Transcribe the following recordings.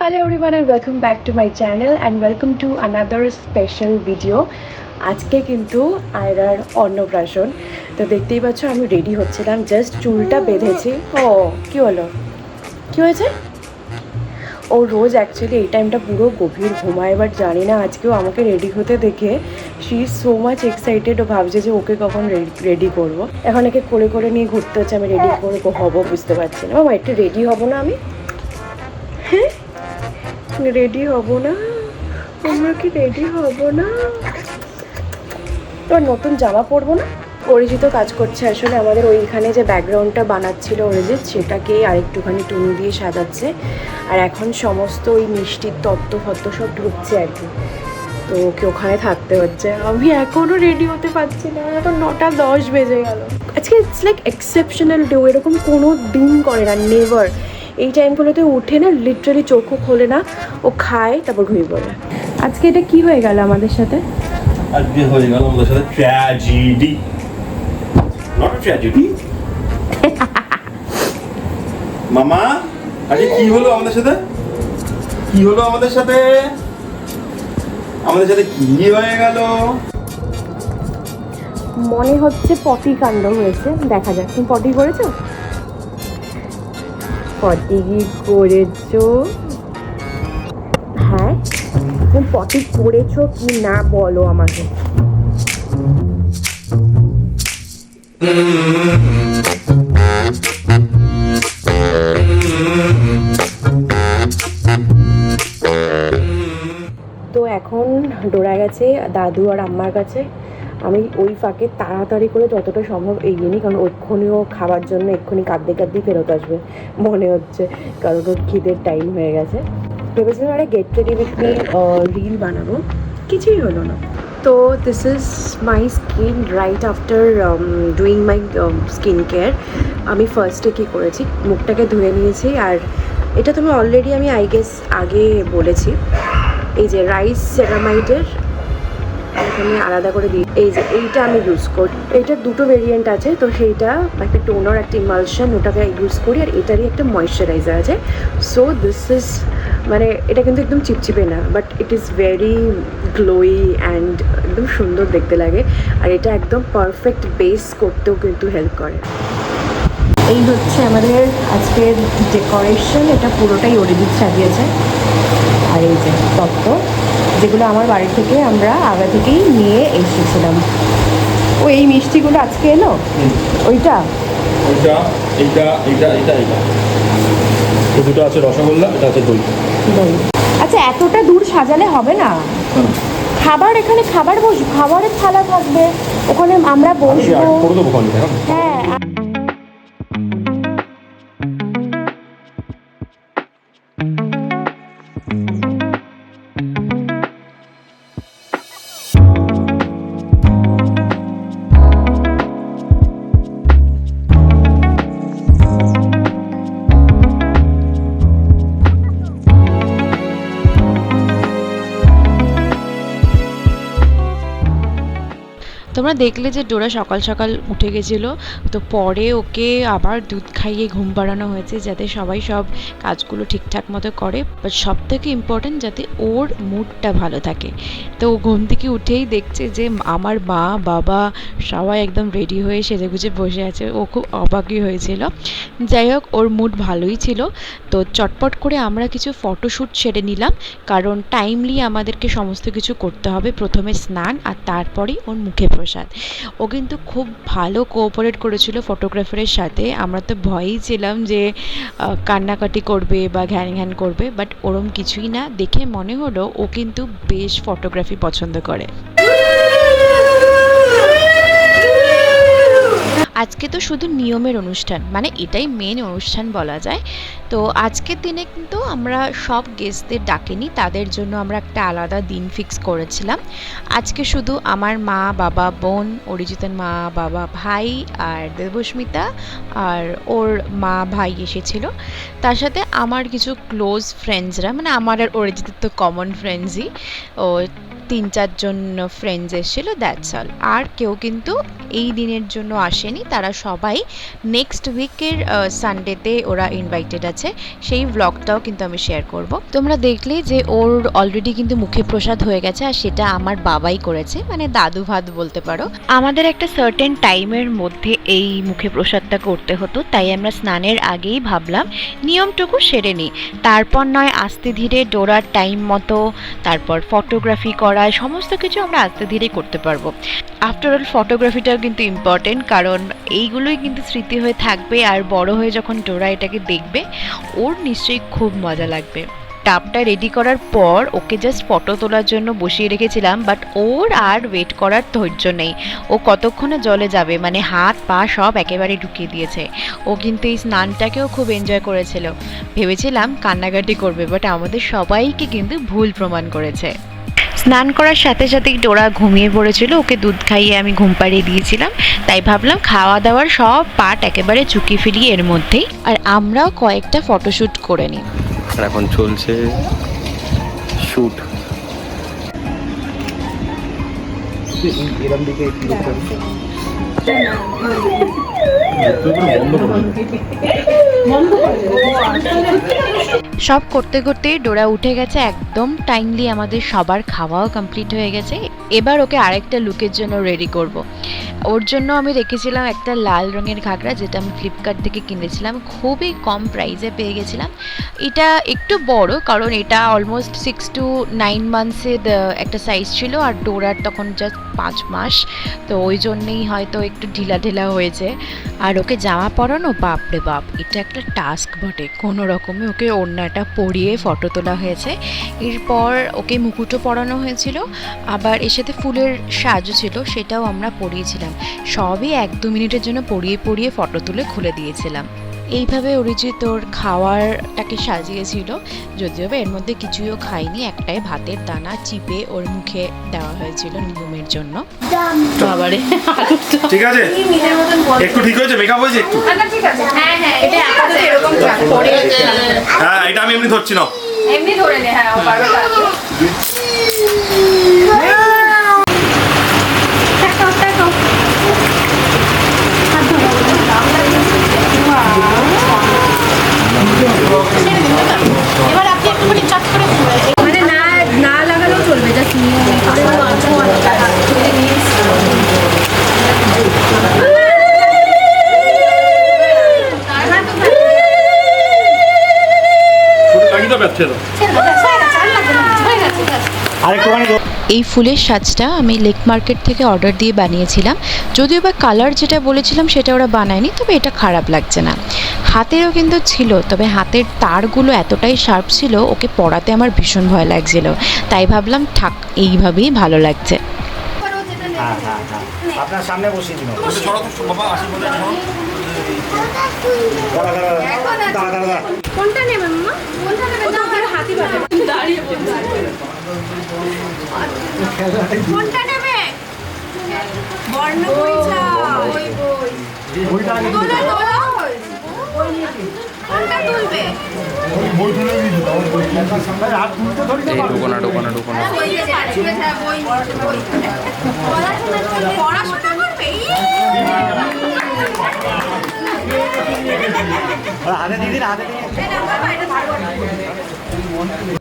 Hello everyone and welcome back to my channel and welcome to another special video. আজকে কিন্তু আয়রার অন্নপ্রাশন। তো দেখতেই পাচ্ছ আমি রেডি হচ্ছিলাম, জাস্ট চুলটা বেঁধেছি। ও কি হলো, কি হয়েছে? ও রোজ অ্যাকচুয়ালি এই টাইমটা পুরো গভীর ঘুমায়, বাট জানি না আজকেও আমাকে রেডি হতে দেখে she is so much excited. ও ভাবছে যে ওকে কখন রেডি করবো। এখন একে করে করে নিয়ে ঘুরতে হচ্ছে, আমি রেডি করে হবো বুঝতে পারছি না। মামা একটু রেডি হবো না আমি? হ্যাঁ রেডি হব না? আমরা কি রেডি হব না? তোর নতুন জামা পরবো না? অরিজিৎ কাজ করছে আসলে আমাদের ওইখানে যে ব্যাকগ্রাউন্ডটা বানাচ্ছিল অরিজিৎ, সেটাকেই আরেকটুখানি টুনি দিয়ে সাজাচ্ছে। আর এখন সমস্ত ওই মিষ্টির তত্ত্ব সব ঢুকছে আর কি, তো ওকে ওখানে থাকতে হচ্ছে। আমি এখনও রেডি হতে পারছি না, এখন 9:10 বেজে গেল। আজকে ইটস লাইক এক্সেপশনাল ডে, এরকম কোনো দিন করে না, নেভার। এই টাইমগুলোতে উঠে না লিটারালি চোখও খোলে না, ও খায় তারপর ঘুমিয়ে পড়ে। আজকে এটা কি হয়ে গেল আমাদের সাথে? আজকে হয়ে গেল আমাদের সাথে ট্র্যাজেডি, নট আ ট্র্যাজেডি। মামা আজকে কি হলো আমাদের সাথে? কি হলো আমাদের সাথে? আমাদের সাথে কি হয়ে গেল? মনে হচ্ছে পটি কাণ্ড হয়েছে, দেখা যাক। তুমি পটি করেছো? পটি কি করেছো? হ্যাঁ তুমি পটি করেছো কি না বলো আমাকে। তো এখন ডোরা গেছে দাদু আর আম্মার কাছে। আমি ওই ফাঁকে তাড়াতাড়ি করে যতটা সম্ভব এগিয়ে নিই, কারণ ওক্ষুনিও খাবার জন্য এক্ষুনি কাঁদতে ফেরত আসবে মনে হচ্ছে, কারণ ওর খিদের টাইম হয়ে গেছে। ভেবেছিলাম একটা get ready with me reel বানাবো, কিছুই হলো না। তো this is my skin right after doing my skin care. আমি ফার্স্টে কী করেছি, মুখটাকে ধুয়ে নিয়েছি। আর এটা তুমি অলরেডি আমি আই গেস আগে বলেছি, এই যে রাইস সেরামাইডের এখানে আলাদা করে দিই, এই যে এইটা আমি ইউজ করি। এইটার দুটো ভেরিয়েন্ট আছে, তো সেইটা একটা টোনার একটা ইমালশন, ওটাকে ইউজ করি। আর এটারই একটা ময়েশ্চারাইজার আছে। সো দিস ইজ মানে এটা কিন্তু একদম চিপচিপে না, but it is very glowy and একদম সুন্দর দেখতে লাগে। আর এটা একদম পারফেক্ট বেস করতেও কিন্তু হেল্প করে। এই হচ্ছে আমাদের আজকের ডেকোরেশন, এটা পুরোটাই অরিজিৎ সাজিয়েছে। আর এই যে তত্ত্ব, যেগুলো আমার বাড়ি থেকে আমরা আগে থেকেই নিয়ে এসেছিলাম। ও এই মিষ্টিগুলো আজকে এলো, ওইটা ওইটা এইটা এইটা এইটা এইটা এই দুটো আছে রসগোল্লা, এটা আছে দই। দই। আচ্ছা এতটা দূর সাজালে হবে না? খাবার এখানে খাবারের থালা থাকবে, ওখানে আমরা বসবো। হ্যাঁ তোমরা দেখলে যে ডোরা সকাল সকাল উঠে গেছিলো, তো পরে ওকে আবার দুধ খাইয়ে ঘুম পাড়ানো হয়েছে, যাতে সবাই সব কাজগুলো ঠিকঠাক মতো করে। বাট সব থেকে ইম্পর্টেন্ট যাতে ওর মুডটা ভালো থাকে। তো ও ঘুম থেকে উঠেই দেখছে যে আমার মা বাবা সবাই একদম রেডি হয়ে সেজেগুজে বসে আছে, ও খুব অবাকই হয়েছিল। যাই হোক, ওর মুড ভালোই ছিল। তো চটপট করে আমরা কিছু ফটোশ্যুট সেরে নিলাম, কারণ টাইমলি আমাদেরকে সমস্ত কিছু করতে হবে। প্রথমে স্নান আর তারপরেই ওর মুখে প্রসাদ। ও কিন্তু খুব ভালো কোঅপারেট করেছিল ফটোগ্রাফারের সাথে। আমরা তো ভয়েই ছিলাম যে কান্নাকাটি করবে বা ঘ্যান করবে, বাট ওরম কিছুই না। দেখে মনে হলো ও কিন্তু বেশ ফটোগ্রাফি পছন্দ করে। আজকে তো শুধু নিয়মের অনুষ্ঠান, মানে এটাই মেন অনুষ্ঠান বলা যায়। তো আজকের দিনে কিন্তু আমরা সব গেস্টদের ডাকিনি, তাদের জন্য আমরা একটা আলাদা দিন ফিক্স করেছিলাম। আজকে শুধু আমার মা বাবা বোন, অরিজিতের মা বাবা ভাই আর দেবস্মিতা আর ওর মা ভাই এসেছিল। তার সাথে আমার কিছু ক্লোজ ফ্রেন্ডসরা, মানে আমার আর অরিজিতের তো কমন ফ্রেন্ডসই। ও 3-4 জন ফ্রেন্ডস এসেছিলো, দ্যাটস অল। আর কেউ কিন্তু এই দিনের জন্য আসেনি, তারা সবাই নেক্সট উইকের সানডেতে ওরা ইনভাইটেড আছে। সেই ব্লগটাও কিন্তু আমি শেয়ার করব। তোমরা দেখলে যে ওর অলরেডি কিন্তু মুখে প্রসাদ হয়ে গেছে, আর সেটা আমার বাবাই করেছে, মানে দাদু ভাত বলতে পারো। আমাদের একটা সার্টেন টাইমের মধ্যে এই মুখে প্রসাদটা করতে হতো, তাই আমরা স্নানের আগেই ভাবলাম নিয়মটুকু সেরে নিই, তারপর নয় আস্তে ধীরে ডোরার টাইম মতো, তারপর ফটোগ্রাফি করা, সমস্ত কিছু আমরা আস্তে ধীরে করতে পারবো। আফটার অল ফটোগ্রাফিটাও কিন্তু ইম্পর্টেন্ট, কারণ এইগুলোই কিন্তু স্মৃতি হয়ে থাকবে, আর বড় হয়ে যখন ডোরা এটাকে দেখবে ওর নিশ্চয়ই খুব মজা লাগবে। টাবটা রেডি করার পর ওকে জাস্ট ফটো তোলার জন্য বসিয়ে রেখেছিলাম, বাট ওর আর ওয়েট করার ধৈর্য নেই। ও কতক্ষণে জলে যাবে, মানে হাত পা সব একেবারে ঢুকিয়ে দিয়েছে। ও কিন্তু এই স্নানটাকেও খুব এনজয় করেছিল। ভেবেছিলাম কান্নাকাটি করবে, বাট আমাদের সবাইকে কিন্তু ভুল প্রমাণ করেছে। স্নান করার সাথে সাথেই ডোরা ঘুমিয়ে পড়েছিল, ওকে দুধ খাইয়ে আমি ঘুম পাড়িয়ে দিয়েছিলাম, তাই ভাবলাম খাওয়া দাওয়ার সব পার্ট একেবারে চুকি ফিরিয়ে এর মধ্যেই, আর আমরাও কয়েকটা ফটোশ্যুট করে নিই। আর এখন চলছে শুট। সব করতে করতে ডোরা উঠে গেছে একদম টাইমলি, আমাদের সবার খাওয়াও কমপ্লিট হয়ে গেছে। এবার ওকে আরেকটা লুকের জন্য রেডি করব। ওর জন্য আমি রেখেছিলাম একটা লাল রঙের ঘাগরা, যেটা আমি ফ্লিপকার্ট থেকে কিনেছিলাম, খুবই কম প্রাইসে পেয়ে গেছিলাম। এটা একটু বড়, কারণ এটা অলমোস্ট 6 to 9 মান্থসের একটা সাইজ ছিল, আর ডোরার তখন জাস্ট 5 মাস, তো ওই জন্যেই হয়তো একটু ঢিলা ঢিলা হয়েছে। আর ওকে জামা পরানো, বাপরে বাপ, এটা একটা টাস্ক বটে। কোনো রকমে ওকে ওড়নাটা পরিয়ে ফটো তোলা হয়েছে। এরপর ওকে মুকুটও পরানো হয়েছিল, আবার এর সাথে ফুলের সাজও ছিল, সেটাও আমরা পরিয়েছিলাম। সবই 1-2 মিনিটের জন্য পরিয়ে পরিয়ে ফটো তুলে খুলে দিয়েছিলাম। এইভাবে অরিজিৎ ওর খাওয়ারটাকে সাজিয়েছিল, যদিও বা এর মধ্যে কিছুইও খাইনি, একটাই ভাতের দানা চিপে ওর মুখে দেওয়া হয়েছিল নিয়মের জন্য। বাবারে ঠিক আছে, একটু ঠিক হয়েছে, মেকআপ হয়েছে একটু। ঠিক আছে, হ্যাঁ হ্যাঁ, এটা আপাতত এরকম থাক, পরে হ্যাঁ, এটা আমি এমনি ধরছি না, এমনি ধরে নে। হ্যাঁ, ও পারবে পারবে। এবার আপনি একটুখানি চাপ করে মানে না না লাগালেও চলবে, জাস্ট নিয়ে এই ফুলের সাজটা আমি লেক মার্কেট থেকে অর্ডার দিয়ে বানিয়েছিলাম, যদিও বা কালার যেটা বলেছিলাম সেটা ওরা বানায়নি, তবে এটা খারাপ লাগছে না। হাতেরও কিন্তু ছিল, তবে হাতের তারগুলো এতটাই শার্প ছিল, ওকে পরাতে আমার ভীষণ ভয় লাগছিল, তাই ভাবলাম থাক, এইভাবেই ভালো লাগছে। হ্যাঁ হ্যাঁ হ্যাঁ, আপনার সামনে বসিয়ে দিন। কোনটা নেবে মাম্মা? কোনটা নেবে? দাও, হাতি বাজে দাঁড়িয়ে বলছে। কোনটা নেবে? বর্ণ বইছা, ওই বই। বইটা আগে তোলো তোলো। কোনটা তুলবে? বই তুলে দিই দাও, বই সামনে হাত তুলতে ধরি না। এই ঢোকানা বই বই পড়াশোনা করবে। হাতে দিদি, হাতে দিদি।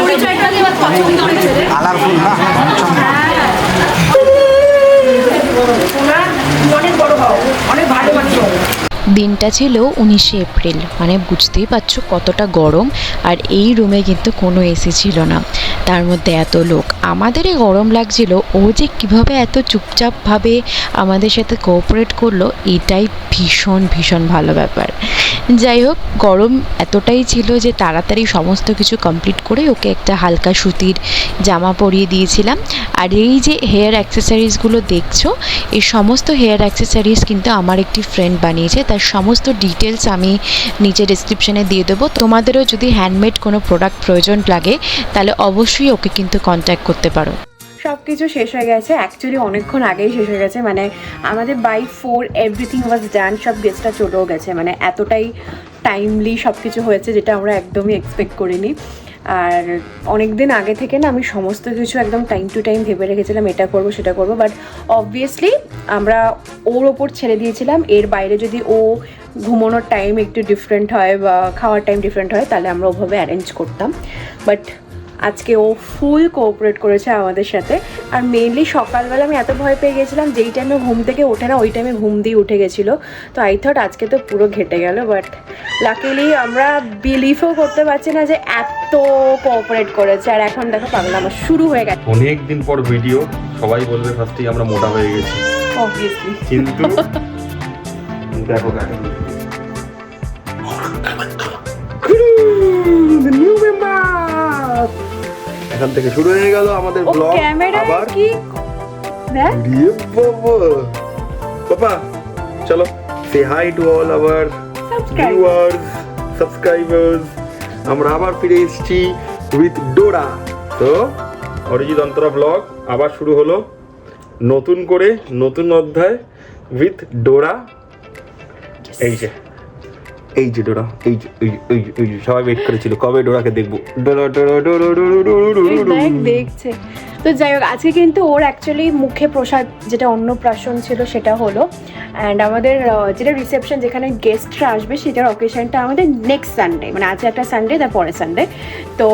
পরিচয়টা দিয়ে আমার পছন্দ হয়েছে রে। কালারফুল না, অনেক বড় হও, অনেক ভালো মানুষ হও। দিনটা ছিল 19শে এপ্রিল, মানে বুঝতেই পারছো কতটা গরম, আর এই রুমে কিন্তু কোনো এসি ছিল না, তার মধ্যে এত লোক। আমাদেরই গরম লাগছিল, ও যে কীভাবে এত চুপচাপভাবে আমাদের সাথে কোঅপারেট করলো, এটাই ভীষণ ভীষণ ভালো ব্যাপার। যাই হোক, গরম এতটাই ছিল যে তাড়াতাড়ি সমস্ত কিছু কমপ্লিট করে ওকে একটা হালকা সুতির জামা পরিয়ে দিয়েছিলাম। আর এই যে হেয়ার অ্যাক্সেসরিজগুলো দেখছো, এই সমস্ত হেয়ার অ্যাক্সেসরিজ কিন্তু আমার একটি ফ্রেন্ড বানিয়েছে, তার সমস্ত ডিটেলস আমি নিচে ডেসক্রিপশানে দিয়ে দেবো। তোমাদেরও যদি হ্যান্ডমেড কোনো প্রোডাক্ট প্রয়োজন লাগে, তাহলে অবশ্যই ওকে কিন্তু কন্ট্যাক্ট করতে পারো। সব কিছু শেষ হয়ে গেছে, অ্যাকচুয়ালি অনেকক্ষণ আগেই শেষ হয়ে গেছে, মানে আমাদের বাই 4 এভরিথিং ওয়াজ ডান, সব গেস্টরা চলেও গেছে, মানে এতটাই টাইমলি সব কিছু হয়েছে যেটা আমরা একদমই এক্সপেক্ট করিনি। আর অনেক দিন আগে থেকে না আমি সমস্ত কিছু একদম টাইম টু টাইম ভেবে রেখেছিলাম, এটা করব সেটা করব, বাট অবভিয়াসলি আমরা ওর ওপর ছেড়ে দিয়েছিলাম। এর বাইরে যদি ও ঘুমানোর টাইম একটু ডিফারেন্ট হয় বা খাওয়ার টাইম ডিফারেন্ট হয় তাহলে আমরা ওভাবে অ্যারেঞ্জ করতাম, বাট আজকে ও ফুল কোঅপারেট করেছে আমাদের সাথে। আর মেনলি সকালবেলা আমি এত ভয় পেয়ে গেছিলাম, যেই টাইমে ঘুম থেকে ওঠে না ওই টাইমে ঘুম দিয়ে উঠে গেছিলো, তো আই থট আজকে তো পুরো ঘেটে গেল, বাট লাকিলি আমরা বিলিভও করতে পারছি না যে এত কোঅপারেট করেছে। আর এখন দেখো পাগলা আমার শুরু হয়ে গেছে অনেক দিন পর ভিডিও, সবাই বলবে ফার্স্টেই আমরা মোটা হয়ে গেছি, অবভিয়াসলি। কিন্তু দেখো দেখো এখান থেকে শুরু হয়ে গেল আমাদের ও ব্লগ। ক্যামেরা আবার কি দেখ রে বাবা, পাপা চলো সে hi to all our viewers subscribers. আমরা আবার ফিরে এসেছি উইথ ডোরা। তো অরিজিৎ অন্তরা ব্লগ আবার শুরু হলো নতুন করে, নতুন অধ্যায় উইথ ডোরা। এই যে ডোরা, এই যে এই যে সবাই ওয়েট করেছিল কবে ডোরাকে দেখবো। ডোরা ডোরা ডোরা ডোরা দেখছে। তো যাই হোক, আজকে কিন্তু ওর অ্যাকচুয়ালি মুখে প্রসাদ যেটা অন্নপ্রাশন ছিল সেটা হলো, অ্যান্ড আমাদের যেটা রিসেপশন যেখানে গেস্টরা আসবে সেটার অকেশনটা আমাদের নেক্সট সানডে, মানে আজ একটা সানডে তার পরের সানডে। তো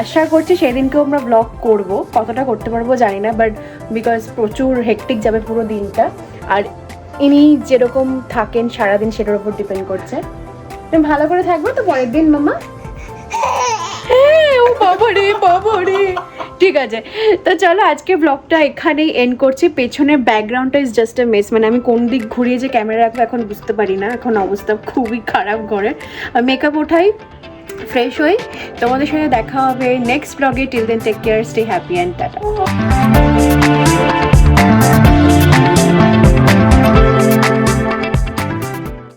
আশা করছি সেদিনকেও আমরা ব্লগ করব, কতটা করতে পারবো জানি না, বাট বিকজ প্রচুর হেকটিক যাবে পুরো দিনটা, আর ইনি যেরকম থাকেন সারাদিন সেটার উপর ডিপেন্ড করছে। তুমি ভালো করে থাকবো তো পরের দিন মামা? হ্যাঁ, ও বাবা রে। ঠিক আছে, তো চলো আজকে ব্লগটা এখানেই এন্ড করছি। পেছনের ব্যাকগ্রাউন্ডটা ইজ জাস্ট এ মেস, মানে আমি কোন দিক ঘুরিয়ে যে ক্যামেরা রাখবো এখন বুঝতে পারি না, এখন অবস্থা খুবই খারাপ ঘরের। মেকআপ ওঠাই, ফ্রেশ হই, তোমাদের সাথে দেখা হবে নেক্সট ব্লগে। Till then take care, stay happy and tata.